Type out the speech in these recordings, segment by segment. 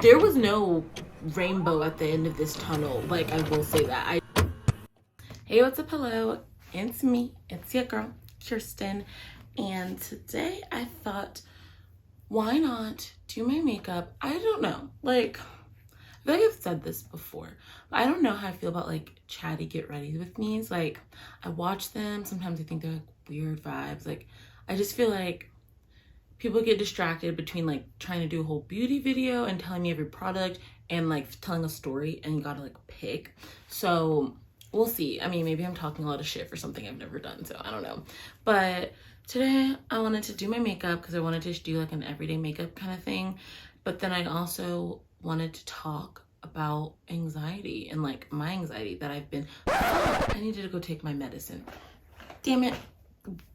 there was no rainbow at the end of this tunnel. Like, I will say that. Hey, what's up? Hello, it's me. It's your girl, Kirstyn. And today I thought, why not do my makeup? I don't know. Like, I feel like I've said this before, but I don't know how I feel about like chatty get ready with me's. Like, I watch them. Sometimes I think they're like weird vibes. Like, I just feel like people get distracted between like trying to do a whole beauty video and telling me every product and like telling a story, and you gotta like pick. So we'll see. I mean, maybe I'm talking a lot of shit for something I've never done, so I don't know. But today I wanted to do my makeup because I wanted to do like an everyday makeup kind of thing. But then I also wanted to talk about anxiety and like my anxiety that I've been, I needed to go take my medicine. Damn it.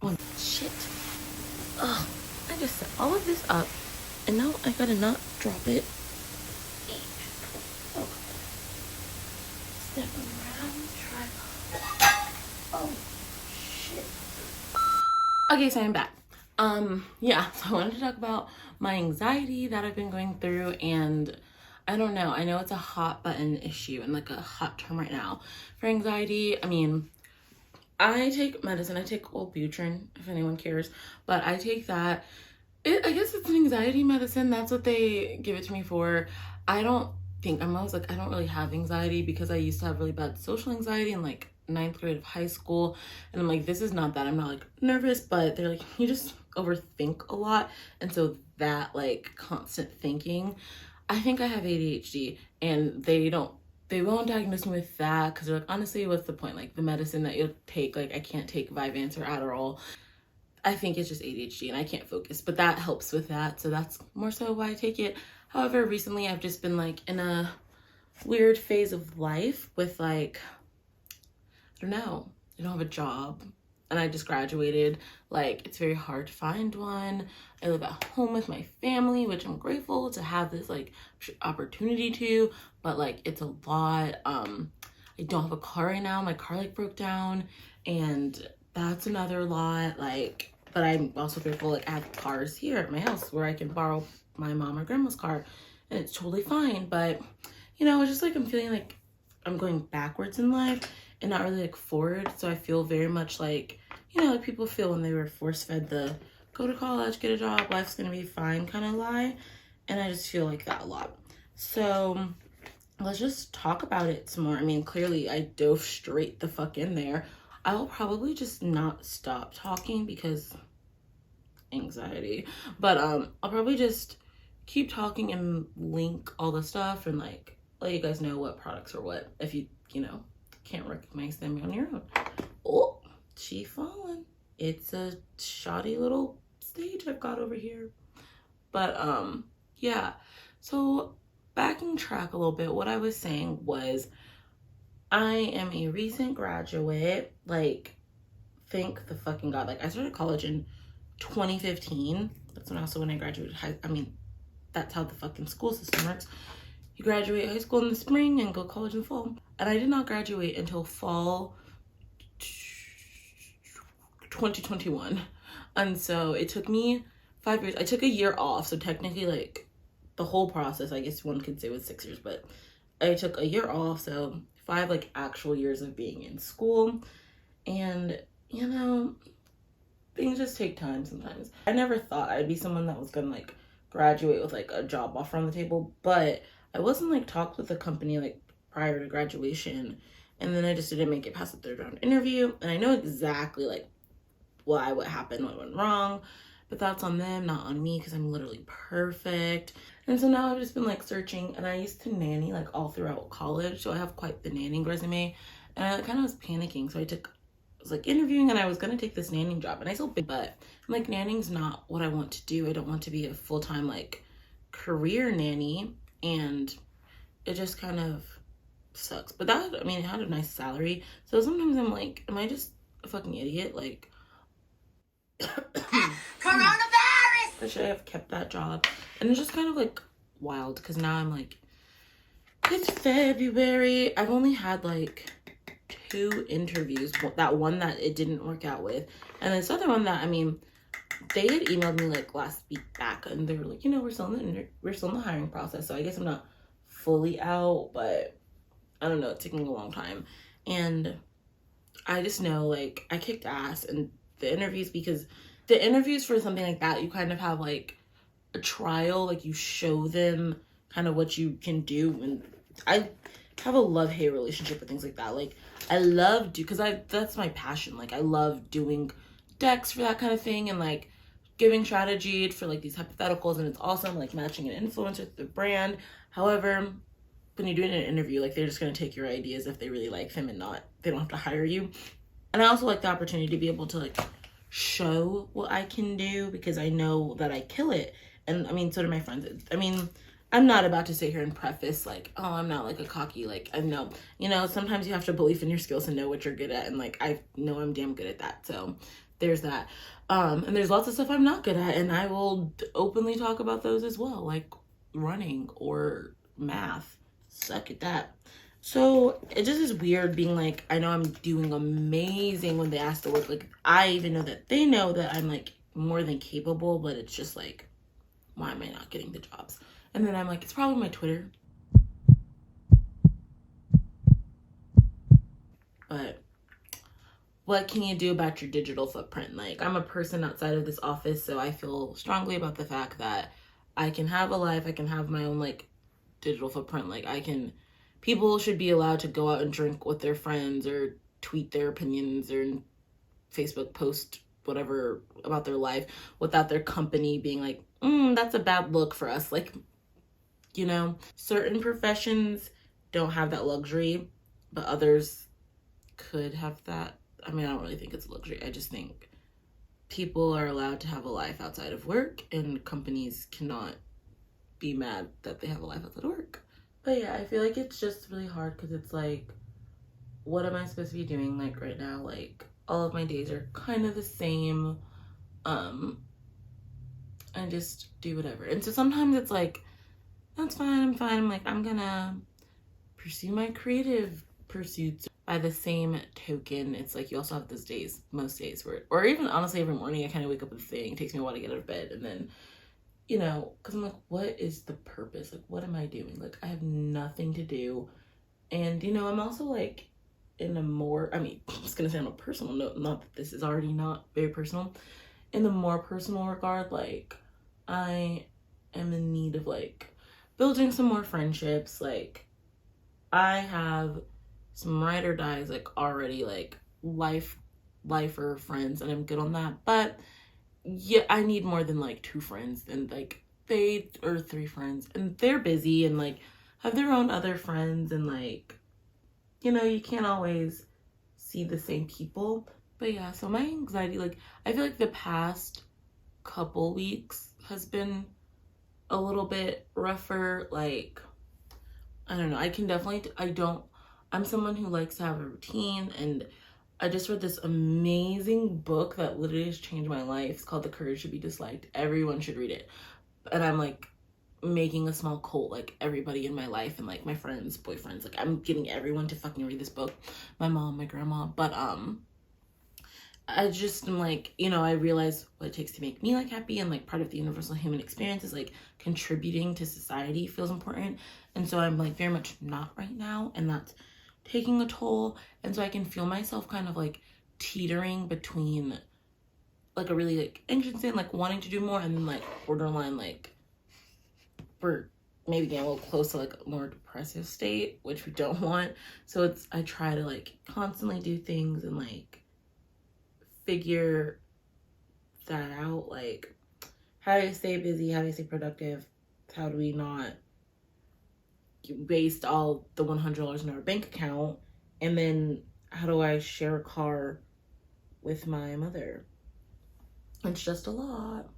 Oh, shit. Ugh. I just set all of this up and now I gotta not drop it. Oh. Step around, tripod. Oh shit. Okay, so I'm back. Yeah, so I wanted to talk about my anxiety that I've been going through, and I don't know. I know it's a hot button issue and like a hot term right now for anxiety. I mean, I take medicine. I take Wellbutrin, if anyone cares, but I take that. I guess it's an anxiety medicine. That's what they give it to me for. I'm always like, I don't really have anxiety because I used to have really bad social anxiety in like 9th grade of high school. And I'm like, this is not that. I'm not like nervous, but they're like, you just overthink a lot. And so that like constant thinking, I think I have ADHD, and they won't diagnose me with that because they're like, honestly, what's the point? Like the medicine that you'll take, like I can't take Vyvanse or Adderall. I think it's just ADHD and I can't focus, but that helps with that. So that's more so why I take it. However, recently I've just been like in a weird phase of life with like, I don't know, I don't have a job and I just graduated. Like, it's very hard to find one. I live at home with my family, which I'm grateful to have this like opportunity to, but like it's a lot. I don't have a car right now. My car like broke down, and that's another lot. Like, but I'm also grateful like I have cars here at my house where I can borrow my mom or grandma's car and it's totally fine. But you know, it's just like I'm feeling like I'm going backwards in life and not really like forward. So I feel very much like, you know, like people feel when they were force fed the go to college, get a job, life's gonna be fine kind of lie. And I just feel like that a lot. So let's just talk about it some more. I mean, clearly I dove straight the fuck in there. I will probably just not stop talking because anxiety, but I'll probably just keep talking and link all the stuff and like let you guys know what products are what if you know can't recognize them on your own. Oh, she fallen. It's a shoddy little stage I've got over here. But yeah, so backing track a little bit, what I was saying was I am a recent graduate. Like, thank the fucking God. Like, I started college in 2015. That's when I graduated I mean, that's how the fucking school system works. You graduate high school in the spring and go college in the fall. And I did not graduate until fall 2021. And so it took me 5 years. I took a year off. So technically, like, the whole process, I guess one could say, was 6 years. But I took a year off. So 5 like actual years of being in school. And you know, things just take time sometimes. I never thought I'd be someone that was gonna like graduate with like a job offer on the table, but I wasn't like talked with a company like prior to graduation, and then I just didn't make it past the 3rd round interview. And I know exactly like what happened, what went wrong, but that's on them, not on me, because I'm literally perfect. And so now I've just been like searching, and I used to nanny like all throughout college, so I have quite the nannying resume, and I kind of was panicking, so I was like interviewing, and I was gonna take this nannying job, and I still did, but I'm like, nanning's not what I want to do. I don't want to be a full-time like career nanny, and it just kind of sucks. But that, I mean, it had a nice salary, so sometimes I'm like, am I just a fucking idiot? Like, coronavirus! Should I have kept that job? And it's just kind of like wild because now I'm like, it's February. I've only had like 2 interviews. That one that it didn't work out with, and this other one that, I mean, they had emailed me like last week back, and they were like, you know, we're still in the hiring process. So I guess I'm not fully out, but I don't know, it's taking a long time. And I just know, like, I kicked ass in the interviews, because the interviews for something like that, you kind of have like a trial, like you show them kind of what you can do. And I have a love-hate relationship with things like that. Like, I love because that's my passion. Like, I love doing decks for that kind of thing, and like giving strategy for like these hypotheticals, and it's awesome, like matching an influencer with the brand. However, when you're doing an interview, like, they're just going to take your ideas if they really like them, and not, they don't have to hire you. And I also like the opportunity to be able to like show what I can do, because I know that I kill it. And I mean, so do my friends. I mean, I'm not about to sit here and preface like, oh, I'm not like a cocky, like, I know, you know, sometimes you have to believe in your skills and know what you're good at. And like, I know I'm damn good at that. So there's that. And there's lots of stuff I'm not good at, and I will openly talk about those as well, like running or math. Suck at that. So it just is weird being like, I know I'm doing amazing when they ask to work. Like, I even know that they know that I'm like more than capable, but it's just like, why am I not getting the jobs? And then I'm like, it's probably my Twitter. But what can you do about your digital footprint? Like, I'm a person outside of this office, so I feel strongly about the fact that I can have a life, I can have my own like digital footprint. Like, people should be allowed to go out and drink with their friends, or tweet their opinions, or Facebook post whatever about their life, without their company being like, that's a bad look for us. Like, you know, certain professions don't have that luxury, but others could have that. I mean, I don't really think it's a luxury. I just think people are allowed to have a life outside of work, and companies cannot be mad that they have a life outside of work. But yeah, I feel like it's just really hard, because it's like, what am I supposed to be doing like right now? Like, all of my days are kind of the same. I just do whatever. And so sometimes it's like, that's fine, I'm fine. I'm like, I'm gonna pursue my creative pursuits. By the same token, it's like, you also have those days, most days where, or even honestly every morning, I kind of wake up with a thing. It takes me a while to get out of bed, and then, you know, because I'm like, what is the purpose? Like, what am I doing? Like, I have nothing to do. And, you know, I'm also like in a more, I mean, I'm just gonna say on a personal note, not that this is already not very personal, in the more personal regard, like, I am in need of like building some more friendships. Like, I have some ride or dies, like, already, like, lifer friends, and I'm good on that. But yeah, I need more than like 2 friends, and like, they or 3 friends, and they're busy and like have their own other friends, and like, you know, you can't always see the same people. But yeah, so my anxiety, like, I feel like the past couple weeks has been a little bit rougher. Like, I don't know, I can definitely, I'm someone who likes to have a routine, and I just read this amazing book that literally has changed my life. It's called The Courage to Be Disliked. Everyone should read it. And I'm like making a small cult, like everybody in my life, and like my friends, boyfriends, like I'm getting everyone to fucking read this book. My mom, my grandma. But I just am like, you know, I realize what it takes to make me like happy, and like part of the universal human experience is like contributing to society feels important. And so I'm like very much not right now, and that's taking a toll. And so I can feel myself kind of like teetering between like a really like anxious and like wanting to do more, and then like borderline like we're maybe getting a little close to like a more depressive state, which we don't want. So it's, I try to like constantly do things and like figure that out, like how do I stay busy, how do I stay productive, how do we not waste all the $100 in our bank account, and then how do I share a car with my mother. It's just a lot.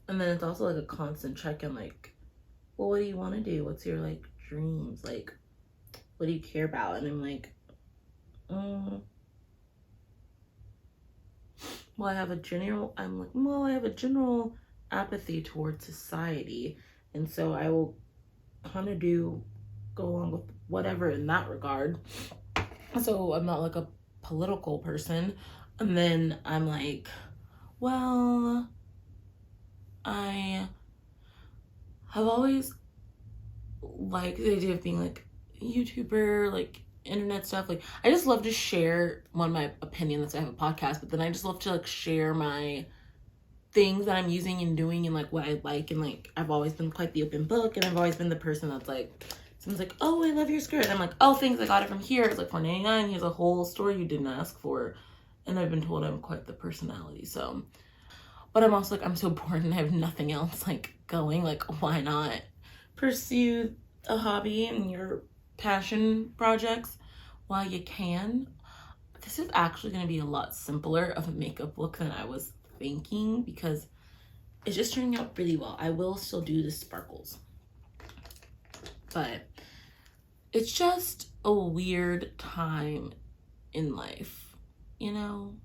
And then it's also like a constant check-in, like, well, what do you want to do? What's your like dreams? Like, what do you care about? And I'm like, well, I have a general apathy towards society, and so I will kind of go along with whatever in that regard. So I'm not like a political person. And then I'm like, Well, I have always liked the idea of being like a YouTuber, like internet stuff. Like I just love to share one of my opinions. I have a podcast, but then I just love to like share my things that I'm using and doing and like what I like. And like I've always been quite the open book, and I've always been the person that's like, someone's like, oh, I love your skirt, and I'm like, oh, thanks, I got it from here, it's like $4.99, here's a whole story you didn't ask for. And I've been told I'm quite the personality. So, but I'm also like, I'm so bored and I have nothing else like going, like why not pursue a hobby and your passion projects while you can. This is actually going to be a lot simpler of a makeup look than I was thinking, because it's just turning out really well. I will still do the sparkles, but it's just a weird time in life, you know?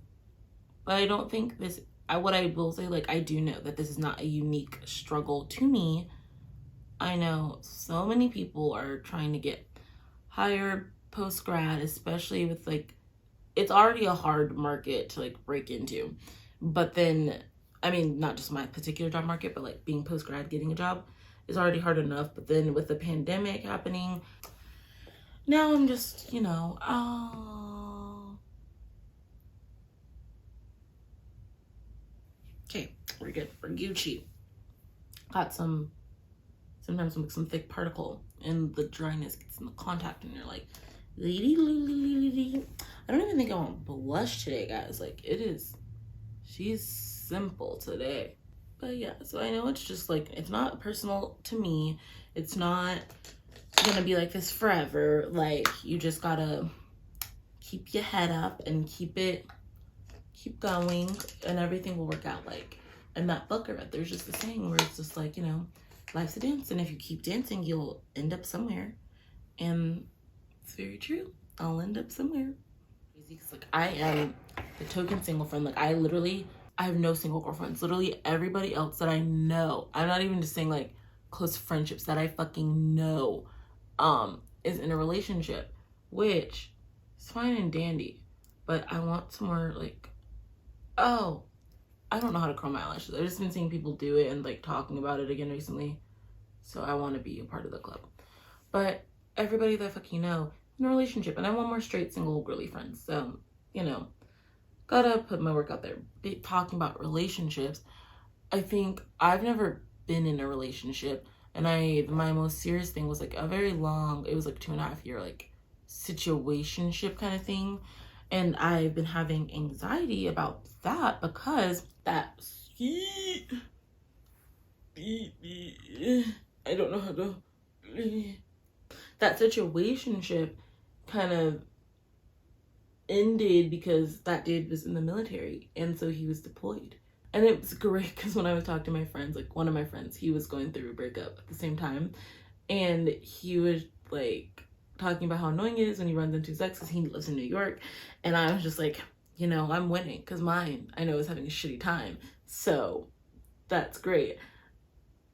But I don't think this, what I will say, like, I do know that this is not a unique struggle to me. I know so many people are trying to get hired post-grad, especially with like, it's already a hard market to like break into. But then, I mean, not just my particular job market, but like being post-grad, getting a job is already hard enough. But then with the pandemic happening, now I'm just, you know, oh. Okay, we're good. We're Gucci. Got sometimes some thick particle and the dryness gets in the contact and you're like, I don't even think I want blush today, guys. Like it is, she's simple today. But yeah, so I know it's just like, it's not personal to me. It's not gonna be like this forever. Like you just gotta keep your head up and keep going, and everything will work out. Like in that book I read, there's just a saying where it's just like, you know, life's a dance, and if you keep dancing, you'll end up somewhere. And it's very true. I'll end up somewhere. Because like I am the token single friend. Like I have no single girlfriends. Literally everybody else that I know, I'm not even just saying like close friendships, that I fucking know is in a relationship, which is fine and dandy. But I want some more like, oh, I don't know how to curl my eyelashes. I've just been seeing people do it and like talking about it again recently. So I want to be a part of the club. But everybody that I fucking know in a relationship, and I want more straight single girly friends. So, you know, gotta put my work out there. Talking about relationships, I think I've never been in a relationship, and my most serious thing was like a very long, it was like 2.5 year like situationship kind of thing. And I've been having anxiety about that because that, I don't know how to, that situationship kind of ended because that dude was in the military, and so he was deployed. And it was great because when I was talking to my friends, like one of my friends, he was going through a breakup at the same time, and he was like talking about how annoying it is when he runs into his ex because he lives in New York. And I was just like, you know, I'm winning because mine, I know, is having a shitty time. So that's great.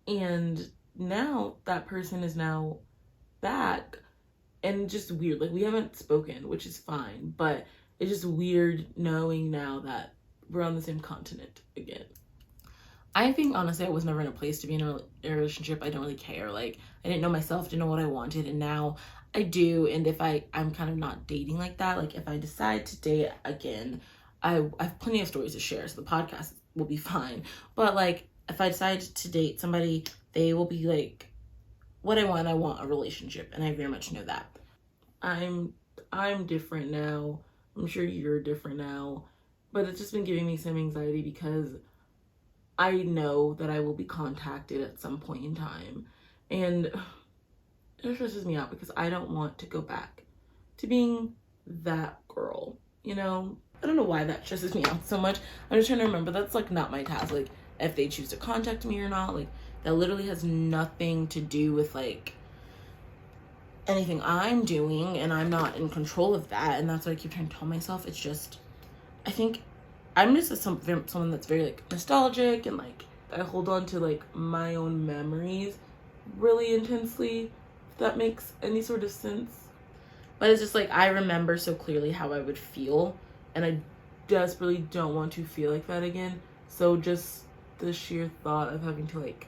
And now that person is now back, and just weird. Like we haven't spoken, which is fine, but it's just weird knowing now that we're on the same continent again. I think honestly I was never in a place to be in a relationship. I don't really care. Like I didn't know myself, didn't know what I wanted, and now I do. And if I'm kind of not dating like that, like if I decide to date again, I have plenty of stories to share, so the podcast will be fine. But like if I decide to date somebody, they will be like what I want a relationship, and I very much know that. I'm different now. I'm sure you're different now, but it's just been giving me some anxiety because I know that I will be contacted at some point in time, and it stresses me out because I don't want to go back to being that girl, you know? I don't know why that stresses me out so much. I'm just trying to remember that's like not my task. Like if they choose to contact me or not, like that literally has nothing to do with like anything I'm doing, and I'm not in control of that. And that's what I keep trying to tell myself. It's just, I think I'm just someone that's very like nostalgic, and like I hold on to like my own memories really intensely, if that makes any sort of sense. But it's just like I remember so clearly how I would feel, and I desperately don't want to feel like that again. So just the sheer thought of having to like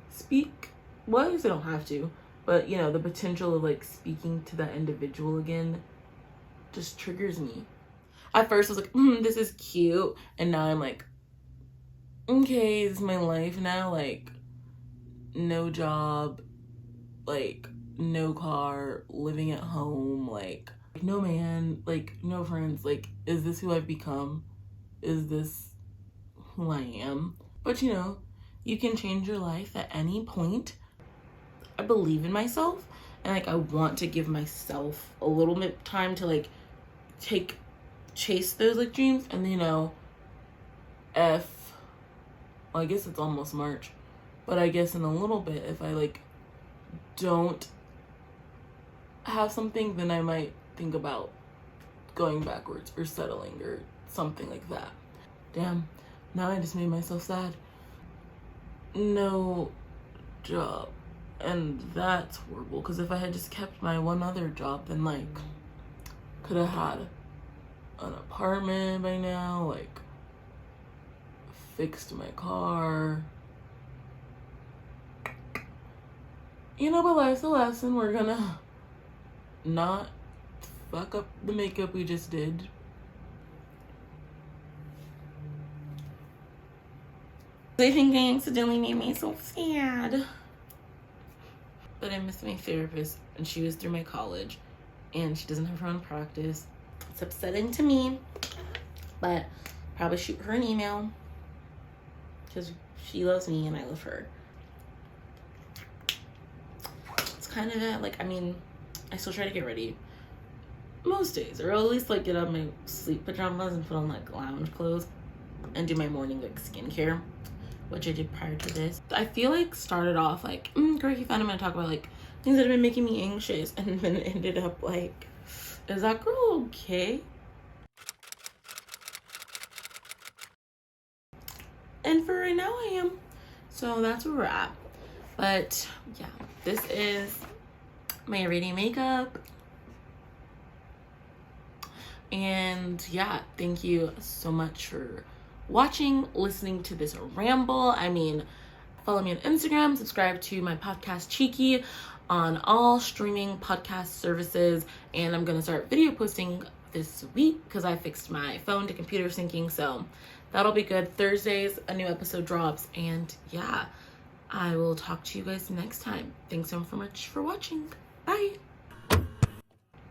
speak, well, I guess I don't have to, but you know, the potential of like speaking to that individual again just triggers me. At first I was like, this is cute, and now I'm like, okay, this is my life now. Like, no job, like no car, living at home, like no man, like no friends. Like, is this who I've become? Is this who I am? But you know, you can change your life at any point. I believe in myself, and like I want to give myself a little bit time to like chase those like dreams. And you know, well, I guess it's almost March, but I guess in a little bit, if I like don't have something, then I might think about going backwards or settling or something like that. Damn, now I just made myself sad. No job, and that's horrible, because if I had just kept my one other job, then like could have had an apartment by now, like fixed my car, you know. But life's a lesson. We're gonna not fuck up the makeup we just did. I think I accidentally made me so sad. But I miss my therapist, and she was through my college, and she doesn't have her own practice. It's upsetting to me, but probably shoot her an email, because she loves me and I love her. It's kind of that, like, I mean, I still try to get ready most days, or at least like get out of my sleep pajamas and put on like lounge clothes and do my morning like skincare, which I did prior to this. I feel like started off like, Quirky Fan, I'm gonna talk about like things that have been making me anxious, and then it ended up like, is that girl okay? And for right now, I am. So that's where we're at. But yeah, this is my everyday makeup. And yeah, thank you so much for watching, listening to this ramble. I mean, follow me on Instagram, subscribe to my podcast Cheeky on all streaming podcast services, and I'm gonna start video posting this week because I fixed my phone to computer syncing, so that'll be good. Thursdays a new episode drops, and yeah, I will talk to you guys next time. Thanks so much for watching. Bye.